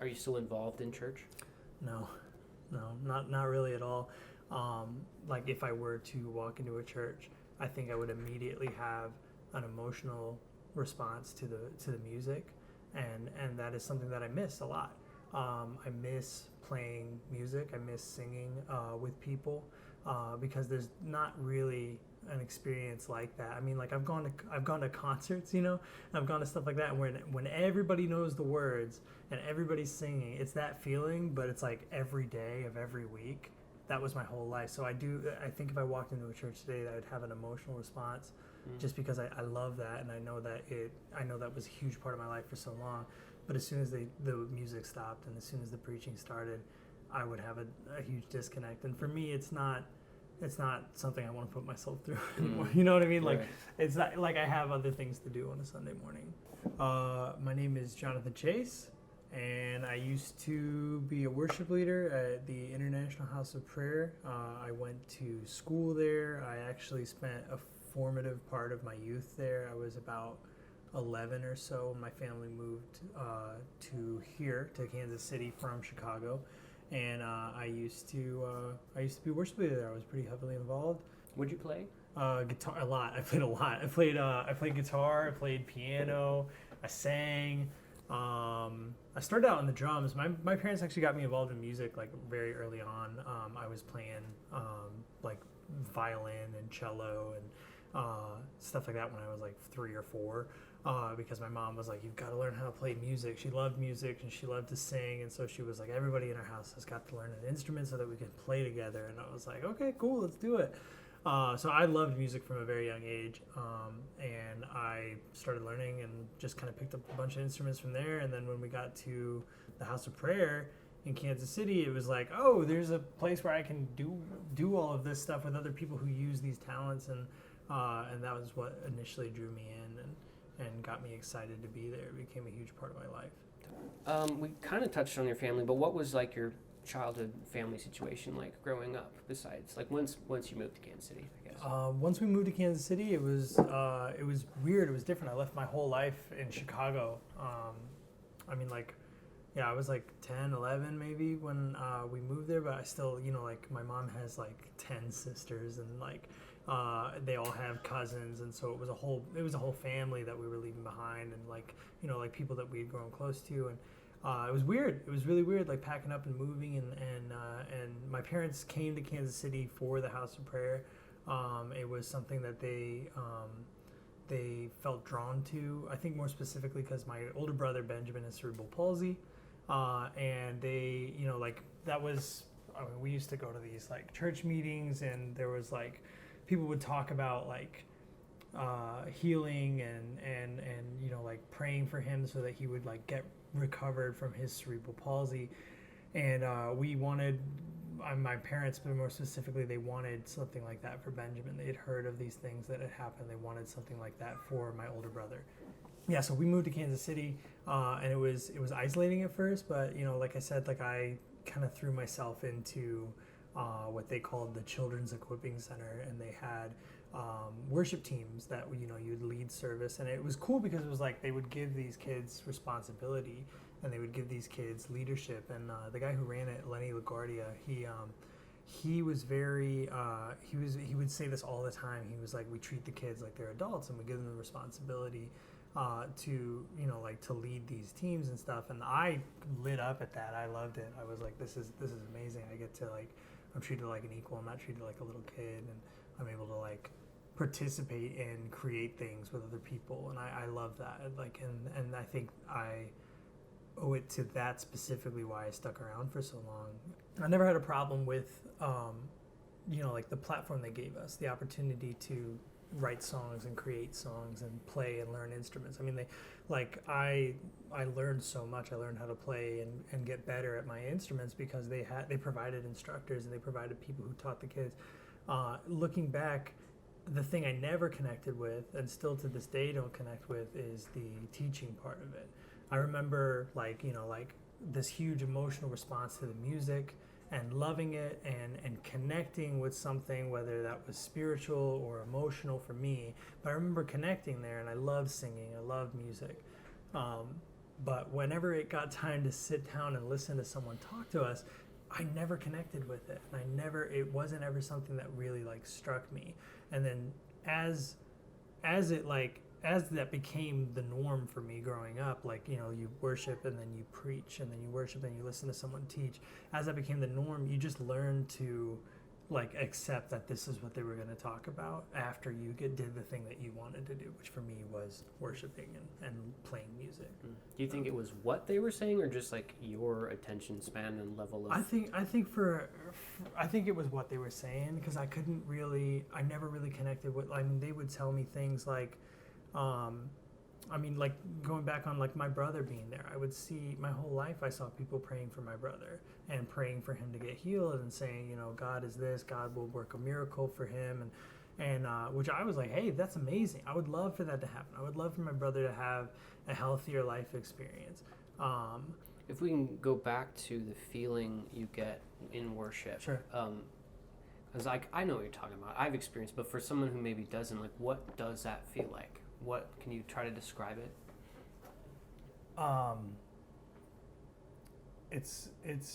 Are you still involved in church? No, not really at all. Like if I were to walk into a church, I think I would immediately have an emotional response to the music, and that is something that I miss a lot. I miss playing music. I miss singing with people because there's not really an experience like that. I mean, like I've gone to concerts, I've gone to stuff like that, and when everybody knows the words and everybody's singing, it's that feeling, but it's like every day of every week. That was my whole life. So I think if I walked into a church today, I would have an emotional response, just because I love that, and I know that was a huge part of my life for so long. But as soon as the music stopped and as soon as the preaching started, I would have a huge disconnect. And for me, it's not something I want to put myself through anymore. You know what I mean? Like, it's not like I have other things to do on a Sunday morning. My name is Jonathan Chase, and I used to be a worship leader at the International House of Prayer. I went to school there. I actually spent a formative part of my youth there. I was about 11 or so. My family moved to Kansas City from Chicago. And I used to be a worship leader there. I was pretty heavily involved. What'd you play? Guitar a lot. I played a lot. I played guitar. I played piano. I sang. I started out on the drums. My parents actually got me involved in music like very early on. I was playing like violin and cello and stuff like that when I was like 3 or 4. Because my mom was like, you've got to learn how to play music. She loved music and she loved to sing, and so she was like, everybody in our house has got to learn an instrument so that we can play together. And I was like, okay, cool, let's do it. So I loved music from a very young age, and I started learning and just kind of picked up a bunch of instruments from there. And then when we got to the House of Prayer in Kansas City, it was like, oh, there's a place where I can do all of this stuff with other people who use these talents, and that was what initially drew me in and got me excited to be there. It became a huge part of my life. We kind of touched on your family, but what was like your childhood family situation like growing up? Besides, like once you moved to Kansas City, I guess. Once we moved to Kansas City, it was weird. It was different. I left my whole life in Chicago. I mean, like, yeah, I was like 10, 11 maybe when we moved there, but I still, like my mom has like 10 sisters, and like they all have cousins, and so it was a whole family that we were leaving behind, and like, like people that we had grown close to, and it was weird. It was really weird, like packing up and moving, and my parents came to Kansas City for the House of Prayer. It was something that they felt drawn to. I think more specifically because my older brother Benjamin has cerebral palsy, and they, like that was. I mean, we used to go to these like church meetings, and there was like people would talk about like healing and like praying for him so that he would like get recovered from his cerebral palsy, and we wanted my parents, but more specifically, they wanted something like that for Benjamin. They had heard of these things that had happened. They wanted something like that for my older brother. Yeah, so we moved to Kansas City, and it was isolating at first, but like I said, like I kind of threw myself into what they called the Children's Equipping Center, and they had worship teams that you'd lead service, and it was cool because it was like they would give these kids responsibility and they would give these kids leadership. And the guy who ran it, Lenny LaGuardia, he was very he would say this all the time. He was like, we treat the kids like they're adults and we give them the responsibility to like to lead these teams and stuff. And I lit up at that. I loved it. I was like, this is amazing. I get to like, I'm treated like an equal. I'm not treated like a little kid, and I'm able to like participate and create things with other people, and I love that. Like, and I think I owe it to that specifically why I stuck around for so long. I never had a problem with like the platform they gave us, the opportunity to write songs and create songs and play and learn instruments. I mean, I learned so much. I learned how to play and get better at my instruments because they provided instructors and they provided people who taught the kids. Looking back, the thing I never connected with, and still to this day don't connect with, is the teaching part of it. I remember like this huge emotional response to the music and loving it and connecting with something, whether that was spiritual or emotional for me. But I remember connecting there, and I loved singing. I loved music. But whenever it got time to sit down and listen to someone talk to us, I never connected with it. And it wasn't ever something that really like struck me. And then as that became the norm for me growing up, like, you know, you worship and then you preach and then you worship and you listen to someone teach. As that became the norm, you just learn to like accept that this is what they were going to talk about after you did the thing that you wanted to do, which for me was worshiping and playing music. Do you think it was what they were saying, or just like your attention span and level of? I think it was what they were saying, because I never really connected with. I mean, they would tell me things like, like going back on like my brother being there, I would see my whole life, I saw people praying for my brother and praying for him to get healed and saying, you know, God is this, God will work a miracle for him. And which I was like, hey, that's amazing. I would love for that to happen. I would love for my brother to have a healthier life experience. If we can go back to the feeling you get in worship. Sure. Because I know what you're talking about. I've experienced, but for someone who maybe doesn't, like, what does that feel like? What can you try to describe it? It's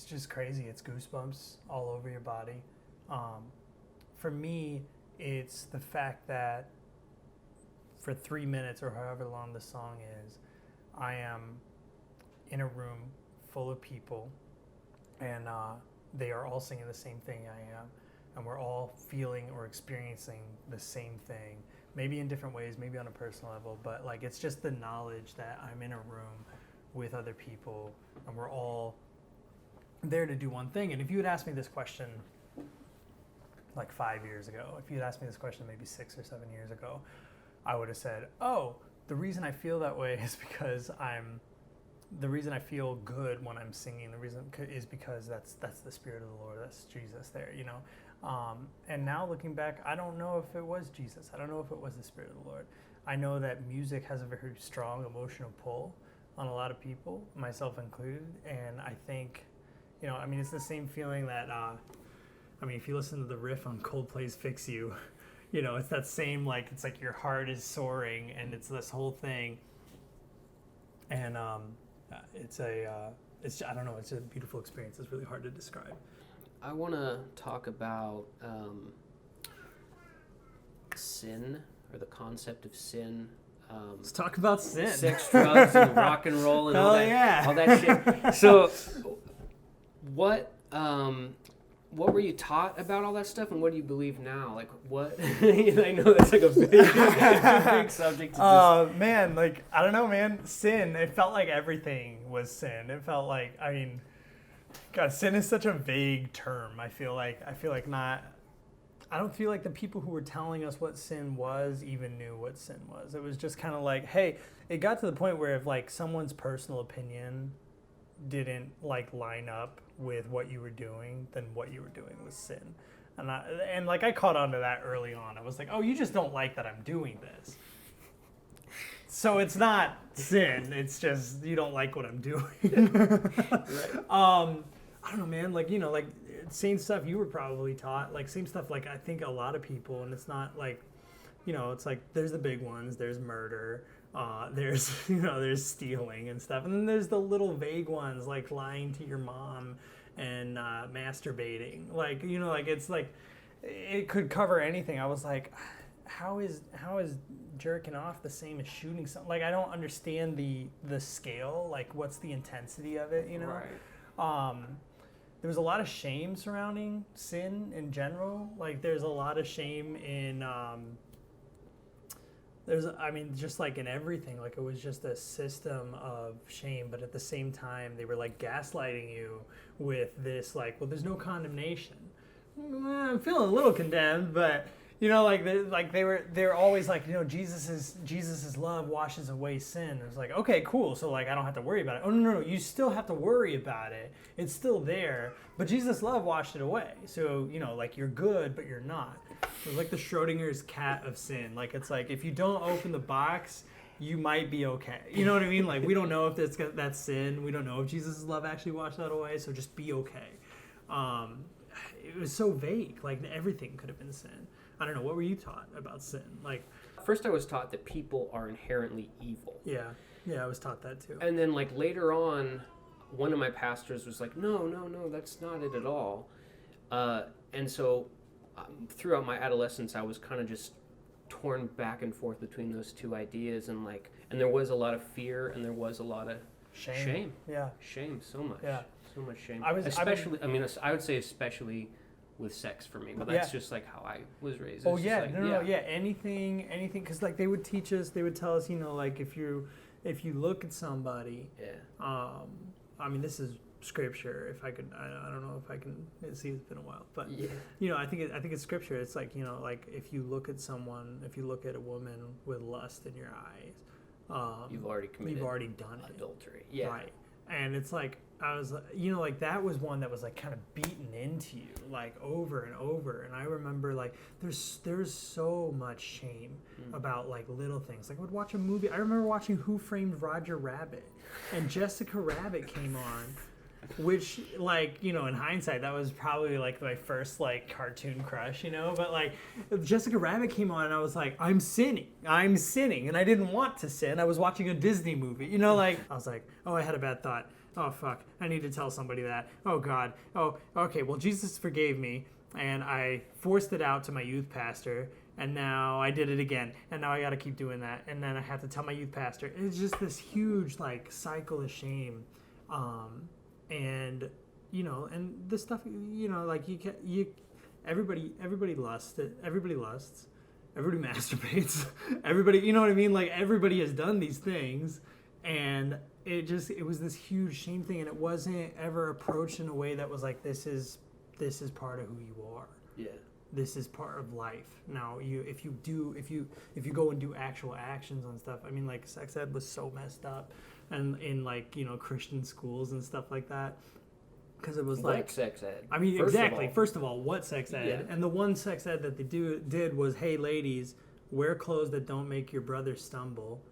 just crazy. It's goosebumps all over your body. For me, it's the fact that for 3 minutes or however long the song is, I am in a room full of people, and they are all singing the same thing I am, and we're all feeling or experiencing the same thing, maybe in different ways, maybe on a personal level, but like it's just the knowledge that I'm in a room with other people and we're all there to do one thing. And if you had asked me this question like 5 years ago, if you had asked me this question maybe 6 or 7 years ago, I would have said, oh, the reason I feel that way is because the reason I feel good when I'm singing, the reason is because that's the Spirit of the Lord, that's Jesus there, you know. And now looking back, I don't know if it was Jesus. I don't know if it was the Spirit of the Lord. I know that music has a very strong emotional pull on a lot of people, myself included. And I think, you know, I mean, it's the same feeling that, if you listen to the riff on Coldplay's Fix You, you know, it's that same, like, it's like your heart is soaring and it's this whole thing. And I don't know, it's a beautiful experience. It's really hard to describe. I want to talk about sin, or the concept of sin. Let's talk about sin. Sex, drugs, and rock and roll, and all that shit. So, what were you taught about all that stuff, and what do you believe now? Like, what? I know that's like a big subject. Man, like, I don't know, man. Sin. It felt like everything was sin. It felt like, God, sin is such a vague term. I don't feel like the people who were telling us what sin was even knew what sin was. It was just kind of like, hey, it got to the point where if like someone's personal opinion didn't like line up with what you were doing, then what you were doing was sin. And I caught on to that early on. I was like, oh, you just don't like that I'm doing this. So it's not sin. It's just you don't like what I'm doing. Right. I don't know, man. Like, you know, like same stuff you were probably taught. Like same stuff. Like I think a lot of people, and it's not like, you know, it's like there's the big ones. There's murder. There's there's stealing and stuff, and then there's the little vague ones like lying to your mom and masturbating. Like, you know, like it's like it could cover anything. I was like, how is jerking off the same as shooting something? Like I don't understand the scale. Like what's the intensity of it? You know. Right. There was a lot of shame surrounding sin in general. Like there's a lot of shame in just like in everything. Like it was just a system of shame, but at the same time they were like gaslighting you with this like, well, there's no condemnation. I'm feeling a little condemned, but you know, like they're always like, you know, Jesus's love washes away sin. It was like, okay, cool. So like I don't have to worry about it. Oh no, you still have to worry about it. It's still there, but Jesus' love washed it away. So, you know, like you're good, but you're not. It was like the Schrodinger's cat of sin. Like it's like if you don't open the box, you might be okay. You know what I mean? Like we don't know if that's sin. We don't know if Jesus' love actually washed that away. So just be okay. It was so vague. Like everything could have been sin. I don't know. What were you taught about sin? Like, first I was taught that people are inherently evil. Yeah. Yeah, I was taught that too. And then like later on, one of my pastors was like, no, that's not it at all. And so throughout my adolescence, I was kind of just torn back and forth between those two ideas, and there was a lot of fear, and there was a lot of shame. Yeah. Shame, so much. Yeah. So much shame. I would say especially with sex for me, but that's just like how I was raised. Oh yeah, anything, because like they would teach us, they would tell us, you know, like if you look at somebody, I mean, this is scripture. If I could, I don't know if I can see. It's been a while, but you know, I think it's scripture. It's like, you know, like if you look at someone, if you look at a woman with lust in your eyes, you've already done adultery. It. Yeah, right. And it's like, I was, you know, like that was one that was like kind of beaten into you like over and over. And I remember like there's so much shame about like little things. Like I would watch a movie. I remember watching Who Framed Roger Rabbit, and Jessica Rabbit came on, which, like, you know, in hindsight, that was probably like my first like cartoon crush, you know. But like Jessica Rabbit came on, and I was like, I'm sinning, and I didn't want to sin. I was watching a Disney movie, you know. Like I was like, oh, I had a bad thought. Oh, fuck, I need to tell somebody that. Oh, God. Oh, okay, well, Jesus forgave me, and I forced it out to my youth pastor, and now I did it again, and now I got to keep doing that, and then I have to tell my youth pastor. It's just this huge, like, cycle of shame, and, you know, and this stuff, you know, like, everybody lusts, everybody masturbates, everybody, you know what I mean? Like, everybody has done these things, and it was this huge shame thing, and it wasn't ever approached in a way that was like, this is part of who you are. Yeah. This is part of life. Now, if you go and do actual actions on stuff, I mean, like sex ed was so messed up, and in like, you know, Christian schools and stuff like that, because it was like sex ed. I mean, exactly. First of all, what sex ed? Yeah. And the one sex ed that they did was, hey, ladies, wear clothes that don't make your brother stumble.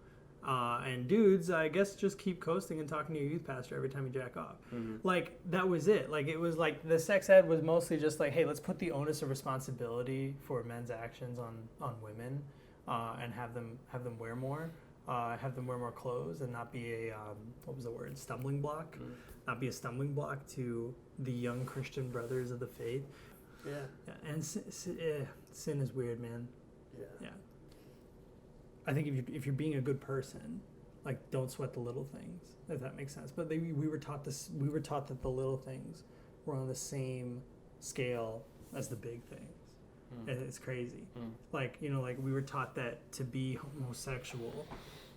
And dudes, I guess, just keep coasting and talking to your youth pastor every time you jack off. Mm-hmm. Like, that was it. Like, it was like the sex ed was mostly just like, hey, let's put the onus of responsibility for men's actions on women, and have them wear more, have them wear more clothes, and not be a stumbling block, not be a stumbling block to the young Christian brothers of the faith. Yeah. And sin is weird, man. Yeah. I think if you're being a good person, like, don't sweat the little things, if that makes sense. But we were taught that the little things were on the same scale as the big things. And it's crazy. Like, you know, like we were taught that to be homosexual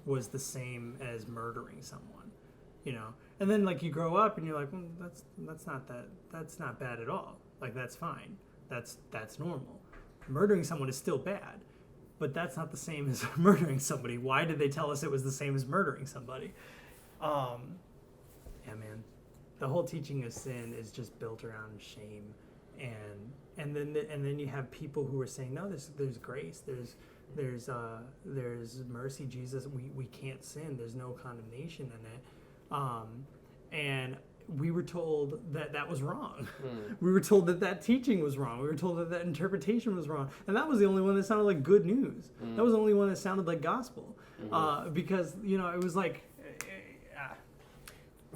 was the same as murdering someone, you know. And then like you grow up and you're like, well, that's not bad at all. Like, that's fine. That's normal. Murdering someone is still bad. But that's not the same as murdering somebody. Why did they tell us it was the same as murdering somebody? Yeah, man. The whole teaching of sin is just built around shame, and then you have people who are saying, no, there's grace, there's mercy, Jesus. We can't sin. There's no condemnation in it. And we were told that was wrong. We were told that teaching was wrong. We were told that interpretation was wrong. And that was the only one that sounded like good news. That was the only one that sounded like gospel. Because, you know, it was like...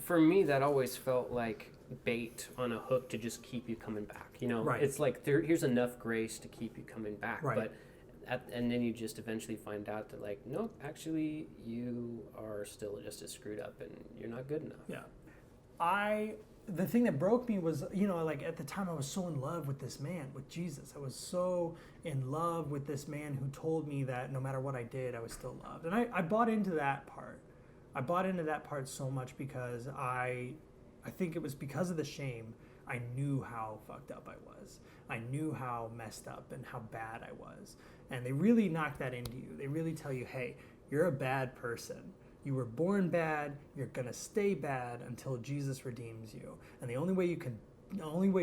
For me, that always felt like bait on a hook to just keep you coming back. You know, right. It's like, here's enough grace to keep you coming back. Right. But and then you just eventually find out that, like, nope, actually, you are still just as screwed up and you're not good enough. Yeah. The thing that broke me was, you know, like at the time I was so in love with this man, with Jesus. I was so in love with this man who told me that no matter what I did, I was still loved. And I bought into that part. I bought into that part so much because I think it was because of the shame. I knew how fucked up I was. I knew how messed up and how bad I was. And they really knock that into you. They really tell you, hey, you're a bad person. You were born bad, you're gonna stay bad until Jesus redeems you. And the only way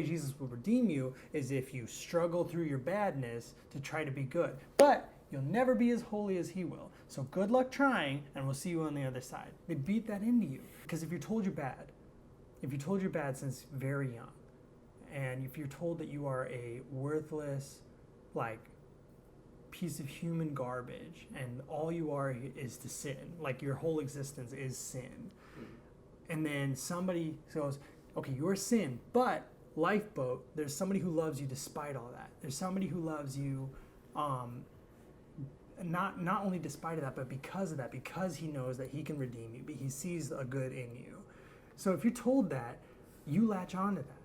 Jesus will redeem you is if you struggle through your badness to try to be good. But you'll never be as holy as he will. So good luck trying, and we'll see you on the other side. They beat that into you. Because if you're told you're bad since very young, and if you're told that you are a worthless, like, piece of human garbage, and all you are is to sin. Like, your whole existence is sin. And then somebody goes, okay, you're sin, but lifeboat, there's somebody who loves you despite all that. There's somebody who loves you, not only despite of that, but because of that, because he knows that he can redeem you, but he sees a good in you. So if you're told that, you latch on to that.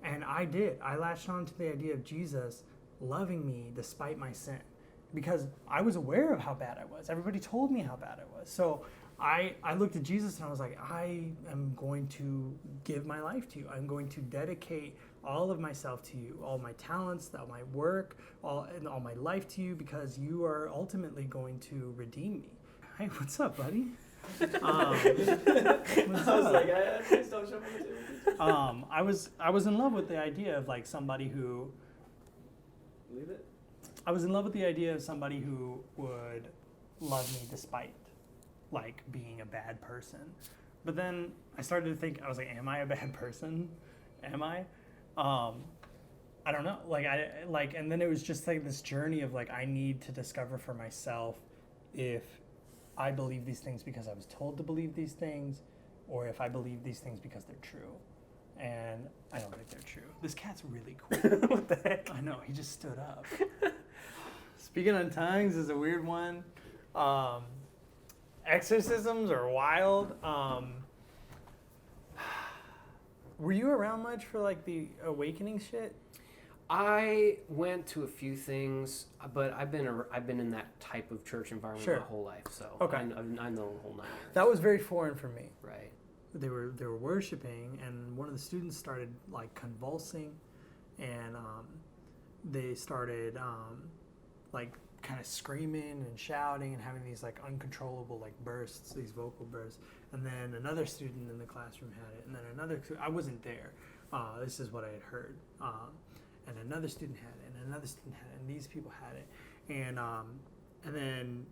And I did. I latched on to the idea of Jesus loving me despite my sin, because I was aware of how bad I was. Everybody told me how bad I was. So I looked at Jesus and I was like, I am going to give my life to you. I'm going to dedicate all of myself to you, all my talents, all my work, all my life to you, because you are ultimately going to redeem me. Hey, what's up, buddy? What's up? Please don't show me. I was in love with the idea of like somebody who. Believe it? I was in love with the idea of somebody who would love me despite like being a bad person. But then I started to think, I was like, am I a bad person? Am I? I don't know. And then it was just like this journey of like, I need to discover for myself if I believe these things because I was told to believe these things, or if I believe these things because they're true. And I don't think they're true. This cat's really cool. What the heck? I know, he just stood up. Speaking in tongues is a weird one. Exorcisms are wild. Were you around much for like the awakening shit? I went to a few things, but I've been in that type of church environment my whole life, so okay. I know the whole 9 years. That was very foreign for me. Right. They were worshiping, and one of the students started like convulsing, and they started like kind of screaming and shouting and having these like uncontrollable like bursts, these vocal bursts. And then another student in the classroom had it, and then another. I wasn't there. This is what I had heard. And another student had it, and another student had it, and these people had it, and then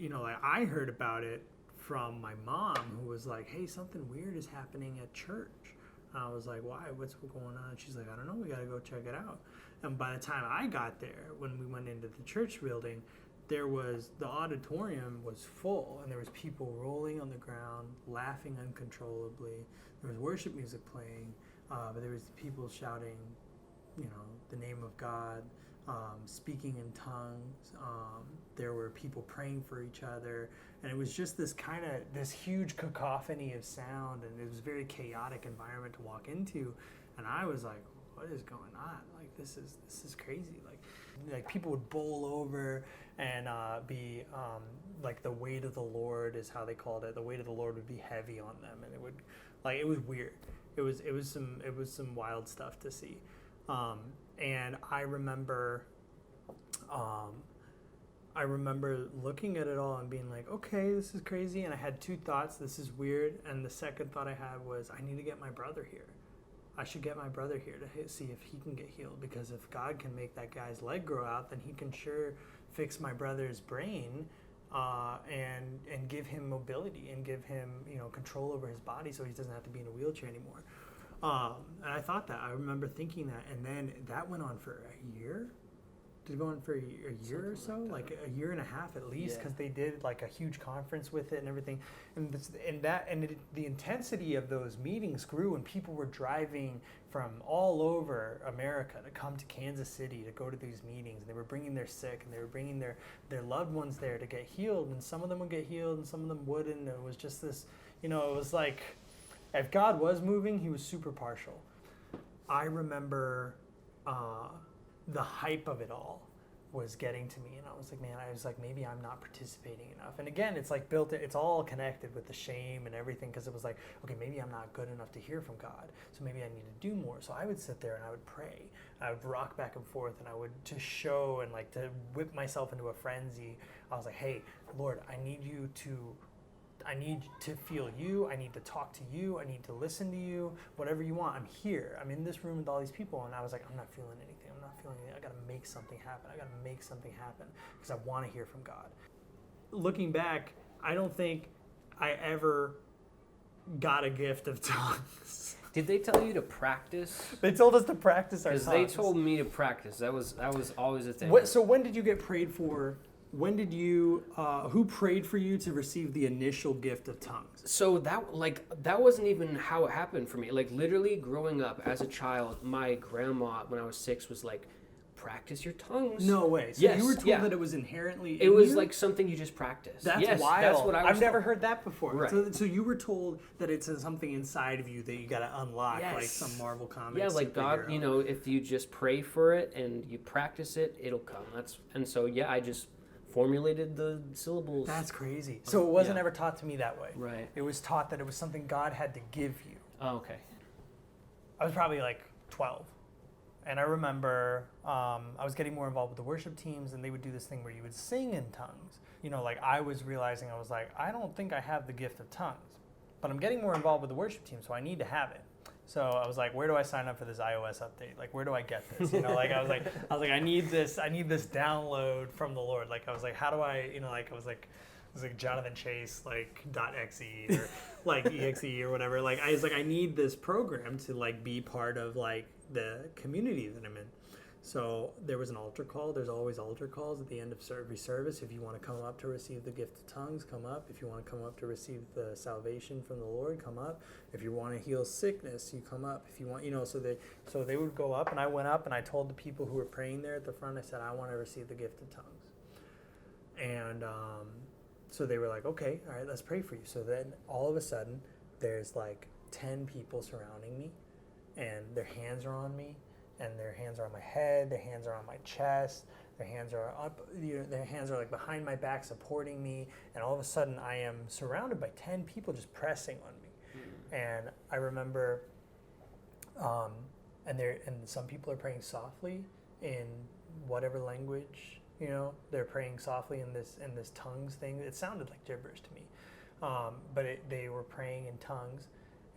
like I heard about it from my mom, who was like, hey, something weird is happening at church. And I was like, why? What's going on? And she's like, I don't know, we gotta go check it out. And by the time I got there, when we went into the church building, the auditorium was full, and there was people rolling on the ground, laughing uncontrollably. There was worship music playing, but there was people shouting, the name of God, speaking in tongues. There were people praying for each other, and it was just this huge cacophony of sound, and it was a very chaotic environment to walk into. And I was like, what is going on? Like, this is crazy. Like people would bowl over and be like the weight of the Lord is how they called it. The weight of the Lord would be heavy on them, and it was weird. It was some wild stuff to see. And I remember looking at it all and being like, okay, this is crazy. And I had two thoughts. This is weird. And the second thought I had was, I need to get my brother here. I should get my brother here to see if he can get healed. Because if God can make that guy's leg grow out, then he can sure fix my brother's brain and give him mobility and give him control over his body, so he doesn't have to be in a wheelchair anymore. And I thought that. I remember thinking that, and then that went on for a year. Did it go on for a year or so? Like a year and a half at least, because they did like a huge conference with it and everything. And the intensity of those meetings grew, and people were driving from all over America to come to Kansas City to go to these meetings. And they were bringing their sick, and they were bringing their loved ones there to get healed. And some of them would get healed, and some of them wouldn't. And it was just this, it was like, if God was moving, he was super partial. I remember the hype of it all was getting to me, and I was like, maybe I'm not participating enough. And again, it's like it's all connected with the shame and everything, because it was like, okay, maybe I'm not good enough to hear from God, so maybe I need to do more. So I would sit there and I would pray. I would rock back and forth, and I would just show and like to whip myself into a frenzy. I was like, hey, Lord, I need to feel you. I need to talk to you. I need to listen to you. Whatever you want. I'm here. I'm in this room with all these people. And I was like, I'm not feeling anything. I got to make something happen. I got to make something happen because I want to hear from God. Looking back, I don't think I ever got a gift of tongues. Did they tell you to practice? They told us to practice our tongues. Because they told me to practice. That was always a thing. So when did you get prayed for? When did you? Who prayed for you to receive the initial gift of tongues? So that wasn't even how it happened for me. Like literally growing up as a child, my grandma when I was 6 was like, practice your tongues. No way. So you were told that it was inherently. It was like something you just practice. That's wild. That's what I've never heard that before. Right. So you were told that it's something inside of you that you got to unlock, like some Marvel comics. Yeah, like God, if you just pray for it and you practice it, it'll come. I just formulated the syllables. That's crazy. So it wasn't ever taught to me that way. Right. It was taught that it was something God had to give you. Oh, okay. I was probably like 12. And I remember I was getting more involved with the worship teams, and they would do this thing where you would sing in tongues. Like I was realizing, I was like, I don't think I have the gift of tongues, but I'm getting more involved with the worship team, so I need to have it. So I was like, where do I sign up for this iOS update? Like, where do I get this? I was like, I need this download from the Lord. Like, I was like, how do I, it was like Jonathan Chase, like .exe or like exe or whatever. Like, I was like, I need this program to like be part of like the community that I'm in. So there was an altar call. There's always altar calls at the end of every service. If you want to come up to receive the gift of tongues, come up. If you want to come up to receive the salvation from the Lord, come up. If you want to heal sickness, you come up. If you want, so they would go up, and I went up and I told the people who were praying there at the front, I said, I want to receive the gift of tongues. And so they were like, okay, all right, let's pray for you. So then all of a sudden, there's like 10 people surrounding me, and their hands are on me. And their hands are on my head, their hands are on my chest, their hands are up, their hands are like behind my back supporting me, and all of a sudden I am surrounded by 10 people just pressing on me. And I remember, and some people are praying softly in whatever language, they're praying softly in this tongues thing. It sounded like gibberish to me, but they were praying in tongues,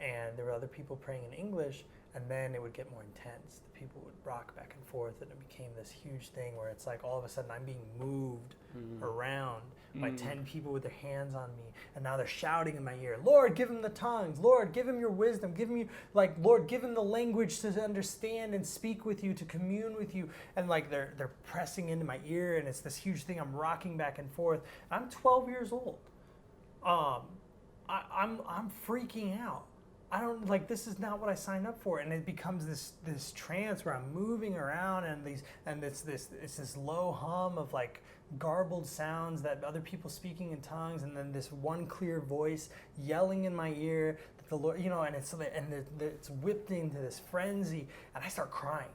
and there were other people praying in English. And then it would get more intense. The people would rock back and forth, and it became this huge thing where it's like all of a sudden I'm being moved around by 10 people with their hands on me, and now they're shouting in my ear, Lord, give him the tongues. Lord, give him your wisdom. Lord, give him the language to understand and speak with you, to commune with you. And like they're pressing into my ear, and it's this huge thing. I'm rocking back and forth. I'm 12 years old. I'm freaking out. I don't this is not what I signed up for, and it becomes this trance where I'm moving around, and it's this low hum of like garbled sounds that other people speaking in tongues, and then this one clear voice yelling in my ear that the Lord, and it's whipped into this frenzy, and I start crying.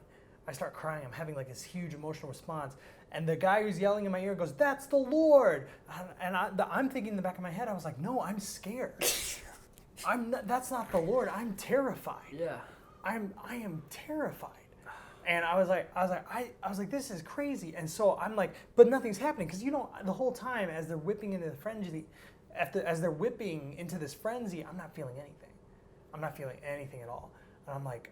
I'm having like this huge emotional response, and the guy who's yelling in my ear goes, "That's the Lord," and I'm thinking in the back of my head, I was like, "No, I'm scared." That's not the Lord. I'm terrified. Yeah. I am terrified. And I was like, this is crazy. And so I'm like, but nothing's happening, because the whole time as they're whipping into the frenzy, as they're whipping into this frenzy, I'm not feeling anything. I'm not feeling anything at all. And I'm like,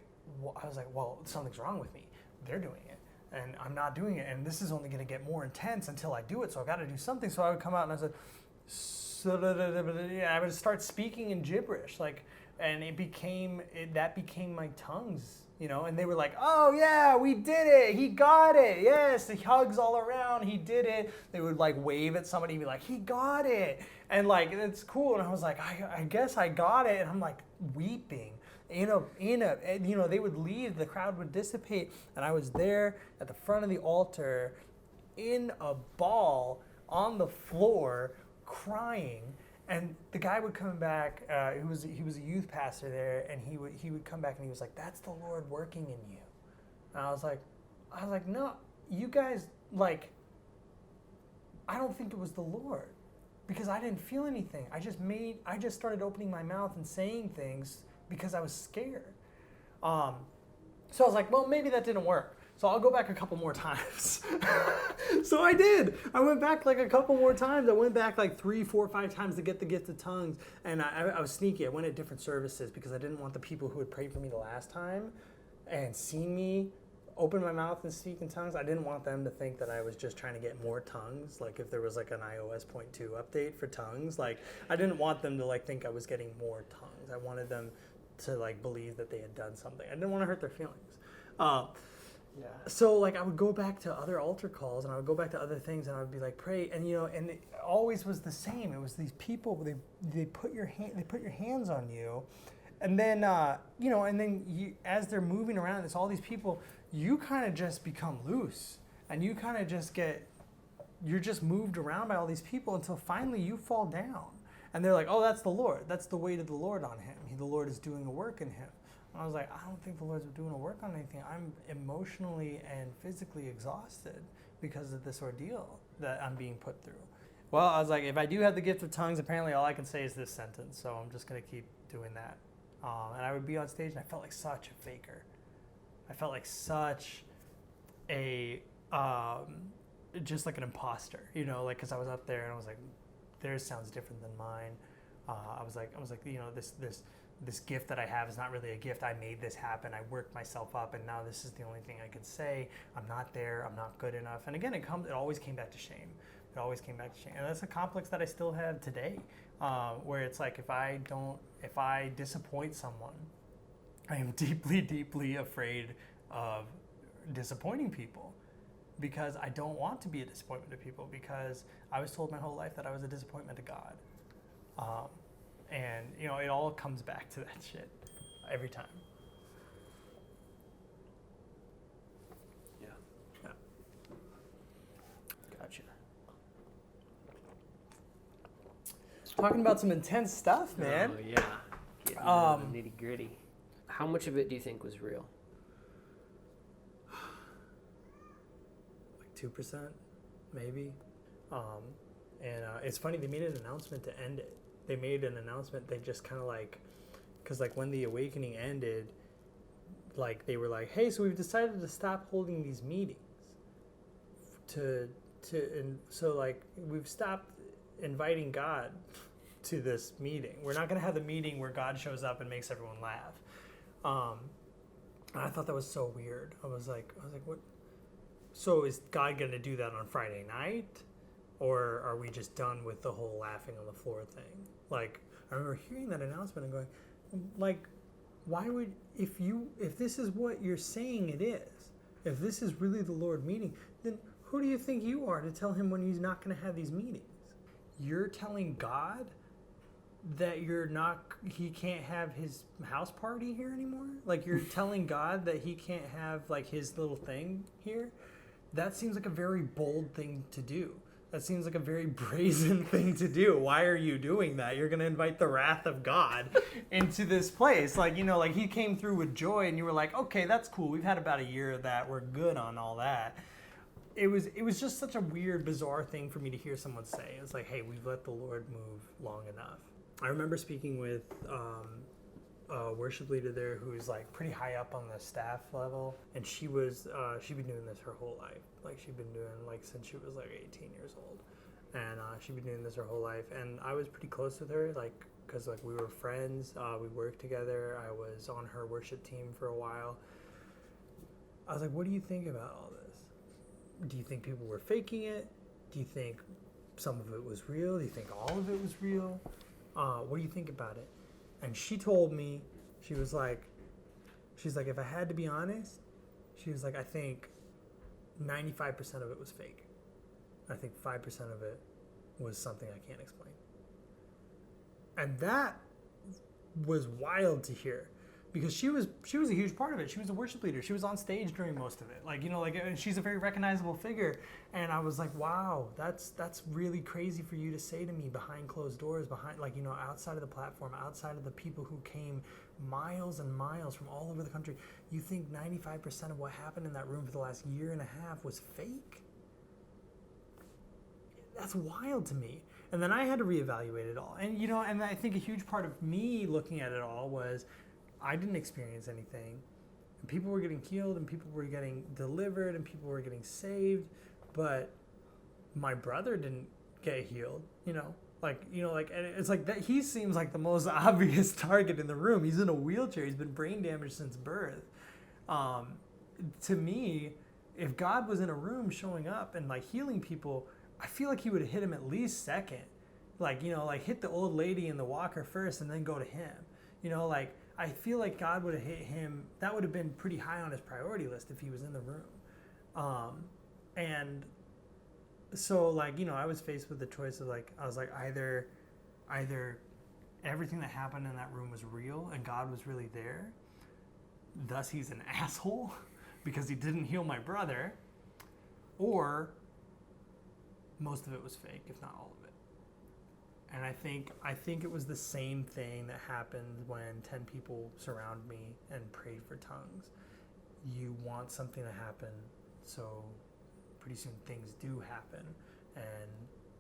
I was like, well, something's wrong with me. They're doing it, and I'm not doing it, and this is only going to get more intense until I do it. So I got to do something. So I would come out and I said, I would start speaking in gibberish, and that became my tongues, and they were like, oh yeah, we did it, he got it, yes, the hugs all around, he did it. They would like wave at somebody and be like, he got it, and like, it's cool. And I was like, I guess I got it, and I'm like weeping. They would leave, the crowd would dissipate, and I was there at the front of the altar in a ball on the floor, crying. And the guy would come back, he was a youth pastor there, and he would come back and he was like, that's the Lord working in you. And I was like, no, you guys, like, I don't think it was the Lord, because I didn't feel anything. I just started opening my mouth and saying things because I was scared. So I was like, well, maybe that didn't work. So I'll go back a couple more times. So I did. I went back like a couple more times. I went back like 3, 4, 5 times to get the gift of tongues. And I was sneaky. I went at different services because I didn't want the people who had prayed for me the last time and seen me open my mouth and speak in tongues. I didn't want them to think that I was just trying to get more tongues. Like if there was like an iOS 0.2 update for tongues, like I didn't want them to like think I was getting more tongues. I wanted them to like believe that they had done something. I didn't want to hurt their feelings. Yeah. So like I would go back to other altar calls and I would go back to other things and I would be like pray, and and it always was the same. It was these people, they put your hands on you, and then and then you, as they're moving around, it's all these people. You kind of just become loose, and you kind of just you're just moved around by all these people until finally you fall down. And they're like, oh, that's the Lord. That's the weight of the Lord on him. The Lord is doing a work in him. And I was like, I don't think the Lord's doing a work on anything. I'm emotionally and physically exhausted because of this ordeal that I'm being put through. Well, I was like, if I do have the gift of tongues, apparently all I can say is this sentence. So I'm just going to keep doing that. And I would be on stage and I felt like such a faker. I felt like such a, just like an imposter, like, cause I was up there and I was like, theirs sounds different than mine. I was like, this gift that I have is not really a gift. I made this happen. I worked myself up, and now this is the only thing I can say. I'm not there. I'm not good enough. And again, it always came back to shame. It always came back to shame, and that's a complex that I still have today, where it's like if I disappoint someone, I am deeply, deeply afraid of disappointing people. Because I don't want to be a disappointment to people, because I was told my whole life that I was a disappointment to God. And it all comes back to that shit every time. Yeah. Gotcha. Talking about some intense stuff, man. Oh, yeah. Getting nitty gritty. How much of it do you think was real? 2%, maybe. And it's funny, they made an announcement to end it. They made an announcement, they just kind of like, because like when the awakening ended, like they were like, hey, so we've decided to stop holding these meetings. And so like we've stopped inviting God to this meeting. We're not going to have the meeting where God shows up and makes everyone laugh. And I thought that was so weird. I was like, what? So is God going to do that on Friday night? Or are we just done with the whole laughing on the floor thing? Like, I remember hearing that announcement and going, like, why would, if this is what you're saying it is, if this is really the Lord meeting, then who do you think you are to tell him when he's not going to have these meetings? You're telling God that he can't have his house party here anymore? Like, you're telling God that he can't have, like, his little thing here? That seems like a very bold thing to do. That seems like a very brazen thing to do. Why are you doing that? You're going to invite the wrath of God into this place. Like, like he came through with joy and you were like, okay, that's cool. We've had about a year of that. We're good on all that. It was just such a weird, bizarre thing for me to hear someone say. It's like, hey, we've let the Lord move long enough. I remember speaking with a worship leader there who's like pretty high up on the staff level, and she'd been doing this her whole life. Like she'd been doing like since she was like 18 years old, and she'd been doing this her whole life. And I was pretty close with her, like because like we were friends. We worked together. I was on her worship team for a while. I was like, what do you think about all this? Do you think people were faking it? Do you think some of it was real? Do you think all of it was real? What do you think about it? And she told me, she's like, if I had to be honest, she was like, I think 95% of it was fake. I think 5% of it was something I can't explain. And that was wild to hear, because she was a huge part of it. She was a worship leader. She was on stage during most of it. Like, and she's a very recognizable figure. And I was like, wow, that's really crazy for you to say to me behind closed doors, outside of the platform, outside of the people who came miles and miles from all over the country. You think 95% of what happened in that room for the last year and a half was fake? That's wild to me. And then I had to reevaluate it all. And, and I think a huge part of me looking at it all was I didn't experience anything. And people were getting healed, and people were getting delivered, and people were getting saved. But my brother didn't get healed, and it's like that. He seems like the most obvious target in the room. He's in a wheelchair. He's been brain damaged since birth. To me, if God was in a room showing up and like healing people, I feel like he would have hit him at least second. Like hit the old lady in the walker first and then go to him. I feel like God would have hit him. That would have been pretty high on his priority list if he was in the room. And so like, I was faced with the choice of like, I was like, either everything that happened in that room was real and God was really there, thus he's an asshole because he didn't heal my brother, or most of it was fake, if not all of it. And I think it was the same thing that happened when 10 people surround me and prayed for tongues. You want something to happen, so pretty soon things do happen. And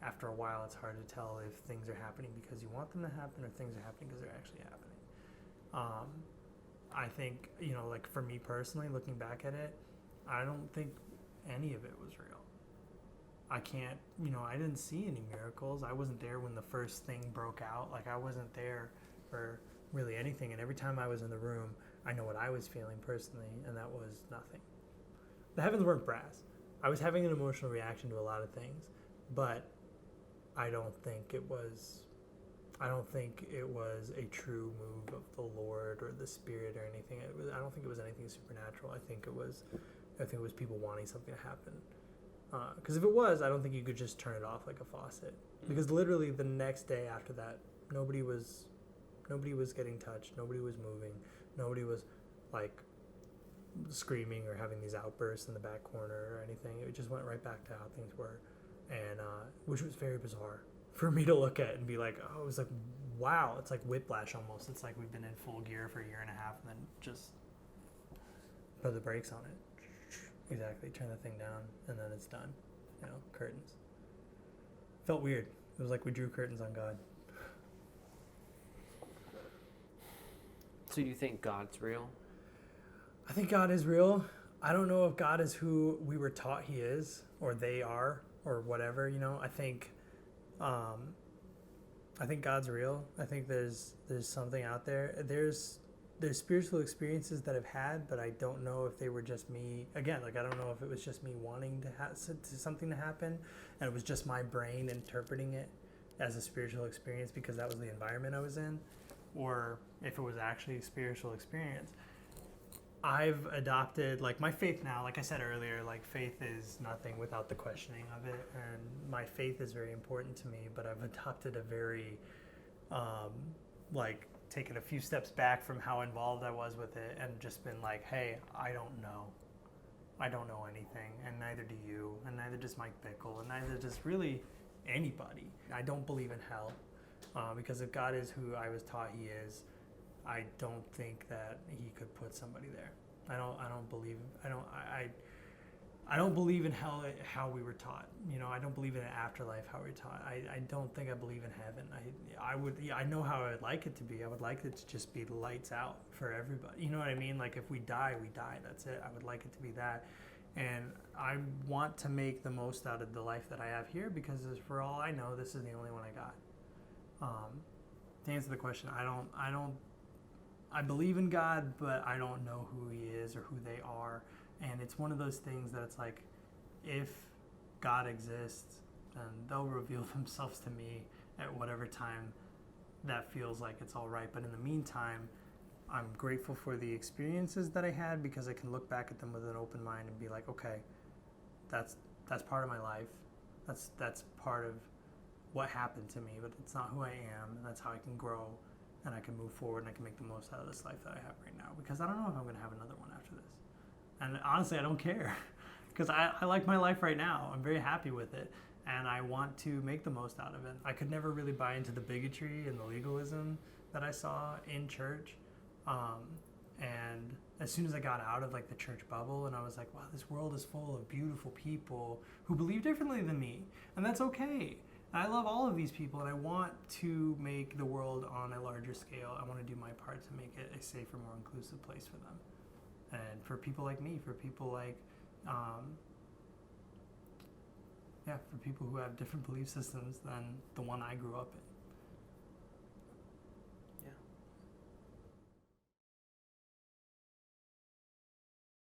after a while, it's hard to tell if things are happening because you want them to happen or things are happening because they're actually happening. I think, like for me personally, looking back at it, I don't think any of it was real. I can't, I didn't see any miracles. I wasn't there when the first thing broke out. Like, I wasn't there for really anything. And every time I was in the room, I know what I was feeling personally, and that was nothing. The heavens weren't brass. I was having an emotional reaction to a lot of things, but I don't think it was a true move of the Lord or the Spirit or anything. I don't think it was anything supernatural. I think it was people wanting something to happen. Because if it was, I don't think you could just turn it off like a faucet. Because literally the next day after that, nobody was getting touched. Nobody was moving. Nobody was like screaming or having these outbursts in the back corner or anything. It just went right back to how things were, and which was very bizarre for me to look at and be like, oh, it was like, wow, it's like whiplash almost. It's like we've been in full gear for a year and a half and then just put the brakes on it. Exactly, turn the thing down, and then it's done. Curtains. Felt weird. It was like we drew curtains on God. So you think God's real? I think God is real. I don't know if God is who we were taught he is, or they are, or whatever, I think God's real. I think there's something out there. There's spiritual experiences that I've had, but I don't know if they were just me. Again, like I don't know if it was just me wanting to something to happen, and it was just my brain interpreting it as a spiritual experience because that was the environment I was in, or if it was actually a spiritual experience. I've adopted, like, my faith now, like I said earlier, like faith is nothing without the questioning of it, and my faith is very important to me, but I've adopted a very, taken a few steps back from how involved I was with it and just been like, hey, I don't know anything, and neither do you, and neither does Mike Bickle, and neither does really anybody. I don't believe in hell, because if God is who I was taught he is, I don't think that he could put somebody there. I don't believe in hell how we were taught. I don't believe in an afterlife how we were taught. I don't think I believe in heaven. I know how I would like it to be. I would like it to just be lights out for everybody. You know what I mean? Like if we die, we die. That's it. I would like it to be that. And I want to make the most out of the life that I have here because for all I know, this is the only one I got. To answer the question, I believe in God, but I don't know who he is or who they are. And it's one of those things that it's like, if God exists, then they'll reveal themselves to me at whatever time that feels like it's all right. But in the meantime, I'm grateful for the experiences that I had because I can look back at them with an open mind and be like, okay, that's part of my life. That's part of what happened to me, but it's not who I am. And that's how I can grow and I can move forward and I can make the most out of this life that I have right now, because I don't know if I'm going to have another one after this. And honestly, I don't care because I like my life right now. I'm very happy with it, and I want to make the most out of it. I could never really buy into the bigotry and the legalism that I saw in church. And as soon as I got out of like the church bubble and I was like, wow, this world is full of beautiful people who believe differently than me, and that's okay. I love all of these people, and I want to make the world on a larger scale. I want to do my part to make it a safer, more inclusive place for them. And for people like me, for people like, for people who have different belief systems than the one I grew up in.